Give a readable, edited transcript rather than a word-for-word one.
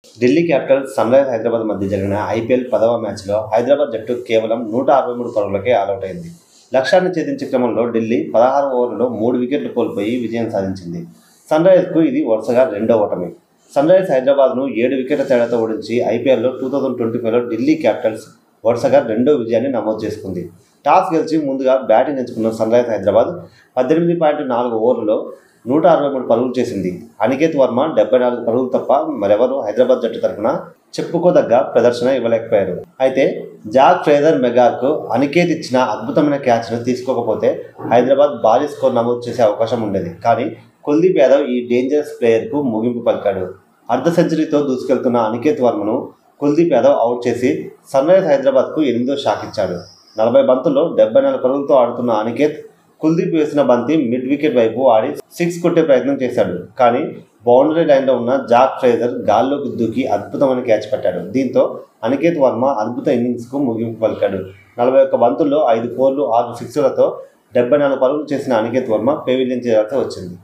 Delhi Capitals sunrise Hyderabad మధ్య జరిగిన IPL 10వ మ్యాచ్లో హైదరాబాద్ జట్టు కేవలం 163 పరుగులకే ఆలౌట్ అయింది. లక్ష్యాన్ని ఛేదించే క్రమంలో ఢిల్లీ 16 ఓవర్లలో 3 వికెట్లు కోల్పోయి విజయం సాధించింది. సన్రైజర్స్కు ఇది వరుసగా రెండో ఓటమి. సన్రైజ్ హైదరాబాద్ను 7 వికెట్ల తేడాతో ఓడించి ఐపీఎల్లో 2025లో ఢిల్లీ క్యాపిటల్స్ వరుసగా రెండో విజయాన్ని నమోదు చేసుకుంది. టాస్ గెలిచి ముందుగా బ్యాటింగ్ ఎంచుకున్న సన్రైజ్ హైదరాబాద్ 18.4 ఓవర్లలో 163 పరుగులు చేసింది. అనికేత్ వర్మ 74 పరుగులు తప్ప మరెవరూ హైదరాబాద్ జట్టు తరఫున చెప్పుకోదగ్గ ప్రదర్శన ఇవ్వలేకపోయారు. అయితే జాక్ ఫ్రేజర్ మెగార్కు అనికేత్ ఇచ్చిన అద్భుతమైన క్యాచ్ను తీసుకోకపోతే హైదరాబాద్ భారీ స్కోర్ నమోదు చేసే అవకాశం ఉండేది. కానీ కుల్దీప్ యాదవ్ ఈ డేంజరస్ ప్లేయర్కు ముగింపు పలికాడు. అర్ధ సెంచరీతో దూసుకెళ్తున్న అనికేత్ వర్మను కుల్దీప్ యాదవ్ అవుట్ చేసి సన్రైజ్ హైదరాబాద్కు 8వ షాక్ ఇచ్చాడు. 40 బంతుల్లో 74 పరుగులతో ఆడుతున్న అనికేత్ కుల్దీప్ వేసిన బంతి మిడ్ వికెట్ వైపు ఆడి 6 కొట్టే ప్రయత్నం చేశాడు. కానీ బౌండరీ లైన్లో ఉన్న జాక్ ఫ్రేజర్ గాల్లోకి దూకి అద్భుతమైన క్యాచ్ పట్టాడు. దీంతో అనికేత్ వర్మ అద్భుత ఇన్నింగ్స్కు ముగింపు పలికాడు. 41 బంతుల్లో 5 ఫోర్లు 6 సిక్స్లతో 74 పరుగులు చేసిన అనికేత్ వర్మ పెవిలియన్ చేయాల్సి వచ్చింది.